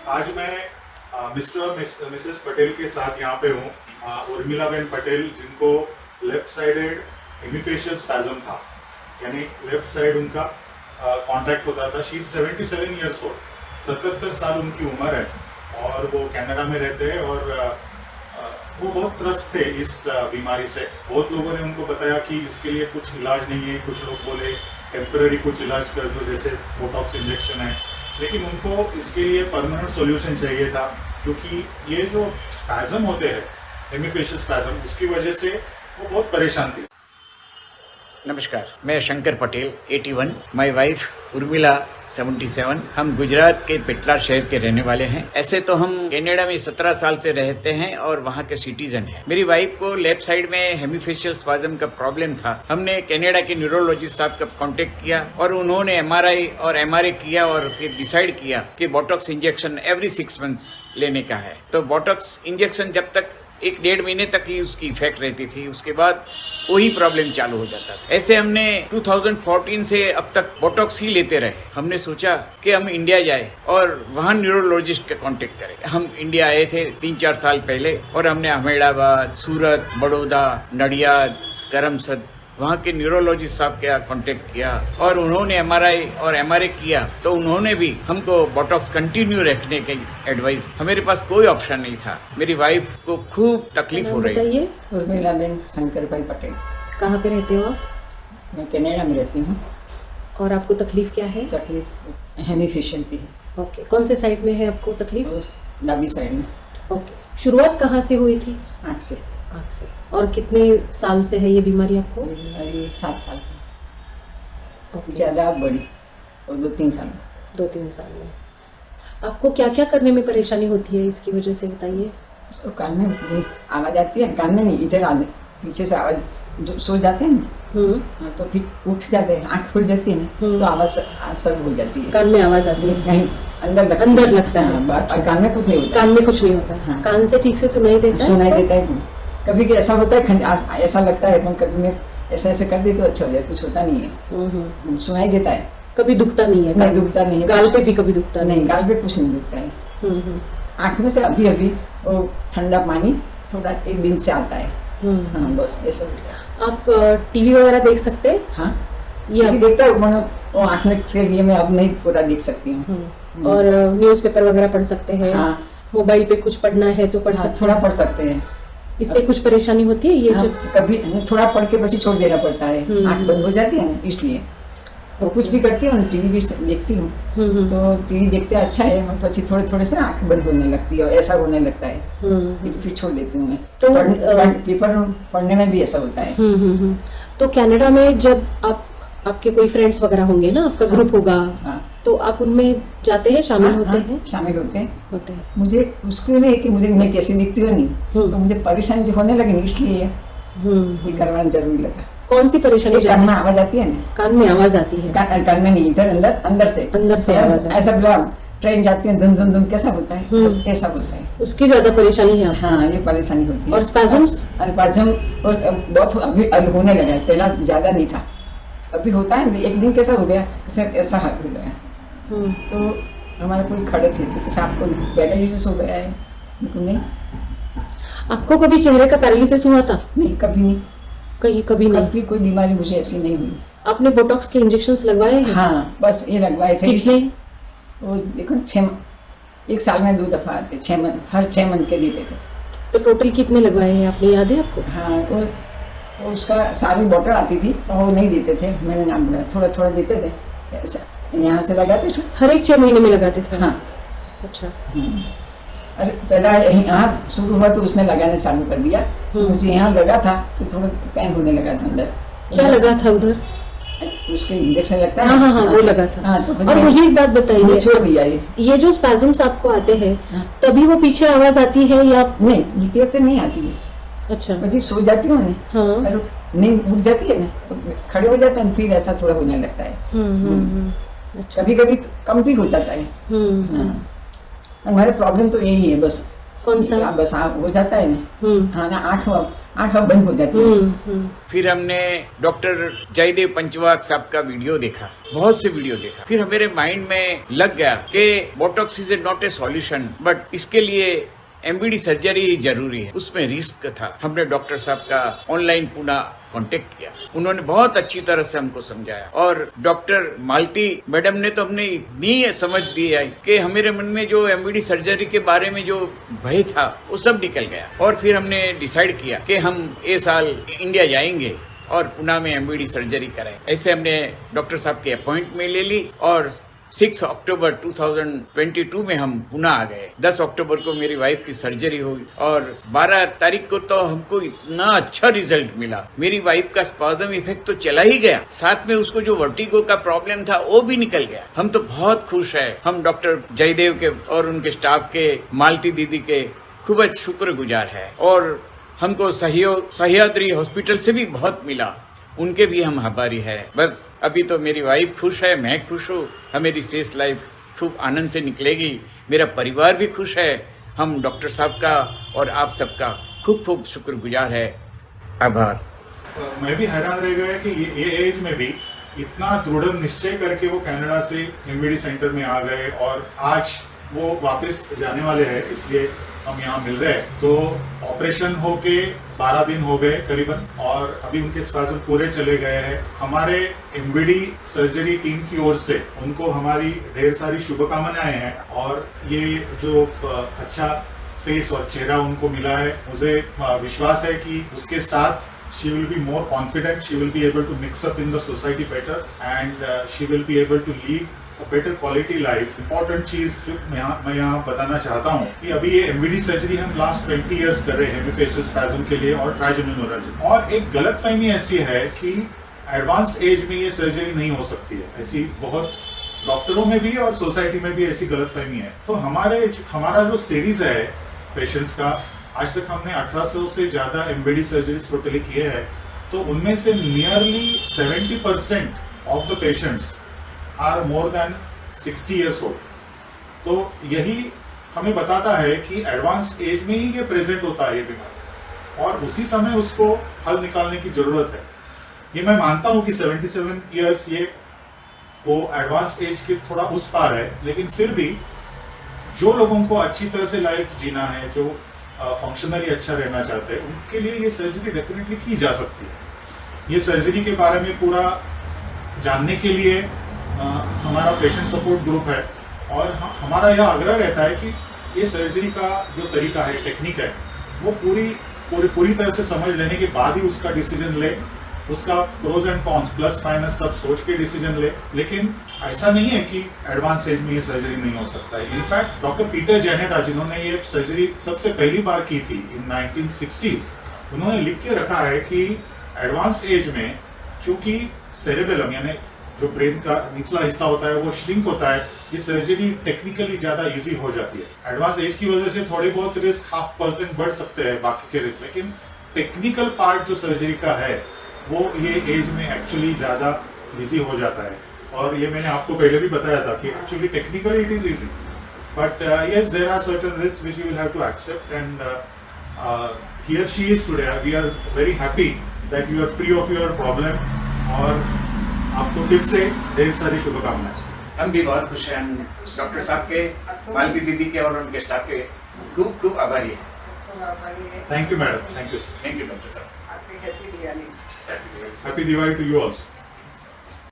आज मैं mister Mrs Patel के साथ यहाँ पे हूँ। उर्मिलाबेन पटेल, जिनको लेफ्ट साइडेड हेमीफेशियल स्पैज्म था, यानी लेफ्ट साइड उनका कॉन्ट्रैक्ट होता था। शी 77 ईयर्स ओल्ड, 77 साल उनकी उम्र है और वो कनाडा में रहते हैं और वो बहुत त्रस्त थे इस बीमारी से। बहुत लोगों ने उनको बताया कि इसके लिए कुछ इलाज नहीं है, कुछ लोग बोले टेम्पररी कुछ इलाज कर दो, जैसे बोटॉक्स इंजेक्शन है, लेकिन उनको इसके लिए परमानेंट सॉल्यूशन चाहिए था, क्योंकि ये जो स्पैज्म होते हैं हेमीफेशियल स्पैज्म, उसकी वजह से वो बहुत परेशान थी। नमस्कार, मैं शंकर पटेल 81, माय वाइफ उर्मिला 77। हम गुजरात के पेटलाद शहर के रहने वाले हैं। ऐसे तो हम कनाडा में 17 साल से रहते हैं और वहाँ के सिटीजन हैं। मेरी वाइफ को लेफ्ट साइड में हेमीफेशियल स्पैज्म का प्रॉब्लम था। हमने कनाडा के न्यूरोलॉजिस्ट साहब का कांटेक्ट किया और उन्होंने MRI और MRA किया और फिर डिसाइड किया कि बोटॉक्स इंजेक्शन एवरी 6 मंथ्स लेने का है। तो बोटॉक्स इंजेक्शन जब तक 1-1.5 महीने तक ही उसकी इफेक्ट रहती थी, उसके बाद वही प्रॉब्लम चालू हो जाता था। ऐसे हमने 2014 से अब तक बोटॉक्स ही लेते रहे। हमने सोचा कि हम इंडिया जाए और वहाँ न्यूरोलॉजिस्ट का कांटेक्ट करें। हम इंडिया आए थे 3-4 साल पहले और हमने अहमदाबाद, सूरत, बड़ौदा, नडियाद, करमसद वहाँ के न्यूरोलॉजिस्ट साहब का कांटेक्ट किया और उन्होंने MRI और MRA किया, तो उन्होंने भी हमको बोटॉक्स कंटिन्यू रखने की एडवाइस। हमारे पास कोई ऑप्शन नहीं था। मेरी वाइफ को खूब तकलीफ हो रही बताइए, उर्मिलाबेन शंकर भाई पटेल। कहाँ पे रहते हो आप? मैं कनाडा में रहती हूँ। और आपको तकलीफ क्या है? तकलीफ हेमीफेशियल की है। ओके, कौन से साइड में है आपको तकलीफ? और डाबी साइड में। ओके, शुरुआत कहाँ से हुई थी? आँख से। आँख से। और कितने साल से है ये बीमारी आपको? ये बीमारी 7 साल से, ओके, ज़्यादा बड़ी और 2-3 साल में। 2-3 साल में। आपको क्या क्या करने में परेशानी होती है इसकी वजह से, बताइए। उसको कान में आवाज़ आती है, कान में नहीं, इधर आने पीछे से आवाज़, जो सो जाते हैं ना, हाँ, तो फिर उठ जाते हैं, आँख खुल जाती है ना, तो आवाज़ सब हो जाती है। कान में आवाज आती है? नहीं, अंदर लगता है। अच्छा। कान में कुछ नहीं होता। कान में कुछ नहीं होता? हाँ। कान से ठीक से सुनाई देता है? सुनाई देता है। कभी ऐसा होता है, ऐसा लगता है, कभी मैं ऐसा कर दी तो अच्छा हो जाए, कुछ होता नहीं है, सुनाई देता है। कभी दुखता नहीं है? नहीं दुखता नहीं है। गाल पे भी कभी दुखता नहीं, गाल पे कुछ नहीं दुखता है। आँख में से अभी अभी वो ठंडा पानी थोड़ा 1 दिन से आता है। हाँ, बस ऐसा होता है। आप टीवी वगैरह देख सकते हैं? हाँ, ये ये देखता हूँ, वो आँख में से लिए मैं अब नहीं पूरा देख सकती हूँ। और न्यूज़पेपर वगैरह पढ़ सकते हैं? हाँ, मोबाइल पे कुछ पढ़ना है तो पढ़ सकते थोड़ा हैं? पढ़ सकते हैं। इससे कुछ परेशानी होती है ये हाँ, जब? कभी थोड़ा पढ़ के बस ही छोड़ देना पड़ता है, आँख बंद हो जाती है ना, इसलिए। और कुछ भी करती हूँ, टीवी भी देखती हूँ, तो टीवी देखते अच्छा है, मतलब પછી थोड़े से आँख बंद होने लगती है और ऐसा होने लगता है, फिर छोड़ देती हूँ मैं। तो पेपर पढ़ने में भी ऐसा होता है। तो कनाडा में जब आपके कोई फ्रेंड्स वगैरह होंगे ना, आपका ग्रुप होगा, हाँ, तो आप उनमें जाते हैं, शामिल होते हैं? शामिल होते हैं। मुझे उसको नहीं कि मुझे मैं कैसे दिखती हूँ नहीं, तो मुझे परेशानी जो होने लगी, इसलिए ये करवाना जरूरी लगा। कौन सी परेशानी? कान में आवाज आती है ना, कान में आवाज आती है? कान में नहीं, इधर अंदर से आवाज ऐसा ट्रेन जाती है, धुन धुन धुन कैसा होता है, बस ऐसा होता है। उसकी ज्यादा परेशानी है? हाँ, ये परेशानी होती है। और स्पैज़म्स? स्पैज़म बहुत अभी होने लगा है, पहला ज्यादा नहीं था, अभी होता है। 1 दिन कैसा हो गया, ऐसा हो गया। तो हमारे कोई खड़े थे तो साहब को पैरालिसिस हो गया है। नहीं, आपको कभी चेहरे का पैरालिसिस हुआ था? नहीं, कभी नहीं। कभी नहीं? कभी कोई बीमारी मुझे ऐसी नहीं हुई। आपने बोटॉक्स के इंजेक्शंस लगवाए हैं? हाँ, बस ये लगवाए थे। कितने? वो देखो 1 साल में 2 दफा आते, 6 मंथ, हर 6 मंथ के देते थे। तो टोटल कितने लगवाए हैं आपने, याद है आपको? हाँ, वो उसका सारी बॉटल आती थी और वो नहीं देते थे, मैंने नाम बोला, थोड़ा थोड़ा देते थे, ऐसा यहाँ से लगाते थे। हर एक 6 महीने में लगाते थे? हाँ। अच्छा। अरे पहला यहाँ शुरू हुआ तो उसने लगाना चालू कर दिया, मुझे यहाँ लगा था तो थोड़ा पेन होने लगा था अंदर। क्या लगा था उधर? उसके इंजेक्शन लगता है। हाँ, वो लगा था। हाँ, तो और मुझे एक बात बताइए, छोड़ दिया ये जो स्पैज़म्स आपको आते हैं, हाँ, तभी वो पीछे आवाज आती है या? नहीं, नीति वक्त नहीं आती है। अच्छा। પછી सो जाती हूँ ना, हाँ, और नींद उठ जाती है ना, तो खड़े हो जाते हैं, फिर ऐसा थोड़ा होने लगता है। अच्छा। कभी कभी कम भी हो जाता है। हाँ, हमारे प्रॉब्लम तो यही है बस। कौन सा? बस हो जाता है ना, हाँ ना, आँख बंद हो जाती है। फिर हमने डॉक्टर जयदेव पंचवाक साहब का वीडियो देखा, बहुत से वीडियो देखा। फिर मेरे माइंड में लग गया कि Botox is not a solution, but इसके लिए एमबीडी सर्जरी जरूरी है, उसमें रिस्क था। हमने डॉक्टर साहब का ऑनलाइन पुनः कांटेक्ट किया, उन्होंने बहुत अच्छी तरह से हमको समझाया। और डॉक्टर मालती मैडम ने तो हमने इतनी समझ दी है कि हमारे मन में जो एमबीडी सर्जरी के बारे में जो भय था वो सब निकल गया। और फिर हमने डिसाइड किया कि हम ये साल इंडिया जाएंगे और पुणे में एमबीडी सर्जरी कराएं। ऐसे हमने डॉक्टर साहब की अपॉइंटमेंट ले ली और 6 अक्टूबर 2022 में हम पुणे आ गए। 10 अक्टूबर को मेरी वाइफ की सर्जरी हुई और 12 तारीख को तो हमको इतना अच्छा रिजल्ट मिला। मेरी वाइफ का स्पाज्म इफेक्ट तो चला ही गया, साथ में उसको जो वर्टिगो का प्रॉब्लम था वो भी निकल गया। हम तो बहुत खुश है। हम डॉक्टर जयदेव के और उनके स्टाफ के, मालती दीदी के खूब शुक्रगुजार है। और हमको सह्याद्री हॉस्पिटल से भी बहुत मिला, उनके भी हम आभारी है। बस अभी तो मेरी वाइफ खुश है, मैं खुश हूँ, हमारी सेफ लाइफ खूब आनंद से निकलेगी, मेरा परिवार भी खुश है। हम डॉक्टर साहब का और आप सबका खूब खूब शुक्रगुजार है। आभार। मैं भी हैरान रह गया कि ये एज में भी इतना दृढ़ निश्चय करके वो कनाडा से एमबीडी सेंटर में आ गए और आज वो वापस जाने वाले हैं, इसलिए हम यहाँ मिल रहे हैं। तो ऑपरेशन होके 12 दिन हो गए करीबन और अभी उनके स्पाज्म पूरे चले गए हैं। हमारे एमबीडी सर्जरी टीम की ओर से उनको हमारी ढेर सारी शुभकामनाएं हैं और ये जो अच्छा फेस और चेहरा उनको मिला है, मुझे विश्वास है कि उसके साथ she will be more confident, she will be able to mix up in the society better and she will be able to lead a better quality life. Important चीज जो मैं यहाँ बताना चाहता हूँ कि अभी ये एमबीडी सर्जरी हम लास्ट 20 इयर्स कर रहे हैं हेमीफेशियल स्पैज्म के लिए और ट्राइजेमिनल नेफ्रोलॉजी। और एक गलतफहमी ऐसी है कि एडवांस्ड एज में ये सर्जरी नहीं हो सकती है, ऐसी बहुत डॉक्टरों में भी और सोसाइटी में भी ऐसी गलतफहमी है। तो हमारा जो सीरीज है पेशेंट्स का, आज तक हमने 1800 से ज्यादा एमबीडी सर्जरीज टोटली किए हैं, तो उनमें से nearly 70% of the patients are more than 60 years old. तो यही हमें बताता है कि एडवांस्ड एज में ही ये प्रेजेंट होता है ये बीमारी और उसी समय उसको हल निकालने की जरूरत है। ये मैं मानता हूं कि 77 ईयर्स ये वो एडवांस्ड एज के थोड़ा उस पार है, लेकिन फिर भी जो लोगों को अच्छी तरह से लाइफ जीना है, जो फंक्शनली अच्छा रहना चाहते हैं, उनके लिए ये सर्जरी डेफिनेटली की जा सकती है। ये सर्जरी के बारे में पूरा जानने के लिए हमारा पेशेंट सपोर्ट ग्रुप है और हमारा यह आग्रह रहता है कि ये सर्जरी का जो तरीका है, टेक्निक है, वो पूरी तरह से समझ लेने के बाद ही उसका डिसीजन ले, उसका pros and cons plus minus सब सोच के डिसीजन ले। लेकिन ऐसा नहीं है कि एडवांस स्टेज में ये सर्जरी नहीं हो सकता है। इनफैक्ट डॉक्टर पीटर जेनेटा, जिन्होंने ये सर्जरी सबसे पहली बार की थी इन 1960s, उन्होंने लिख के रखा है कि एडवांस्ड एज में चूंकि सेरेबेलम यानी जो ब्रेन का निचला हिस्सा होता है वो श्रिंक होता है, ये सर्जरी टेक्निकली ज्यादा इजी हो जाती है। एडवांस एज की वजह से थोड़े बहुत रिस्क 0.5% बढ़ सकते हैं बाकी के रिस्क, लेकिन टेक्निकल पार्ट जो सर्जरी का है वो ये एज में एक्चुअली ज्यादा इजी हो जाता है। और ये मैंने आपको पहले भी बताया था कि actually technically it is easy, but yes, there are certain risks which you will have to accept, and here she is today. We are very happy that you are free of your problems और आपको फिर से ढेर सारी शुभकामनाएं। हम भी बहुत खुश हैं, डॉक्टर साहब के, मालती दीदी के और उनके स्टाफ के खूब खूब आभारी है। Thank you madam, thank you doctor साहब। Happy Diwali to you also.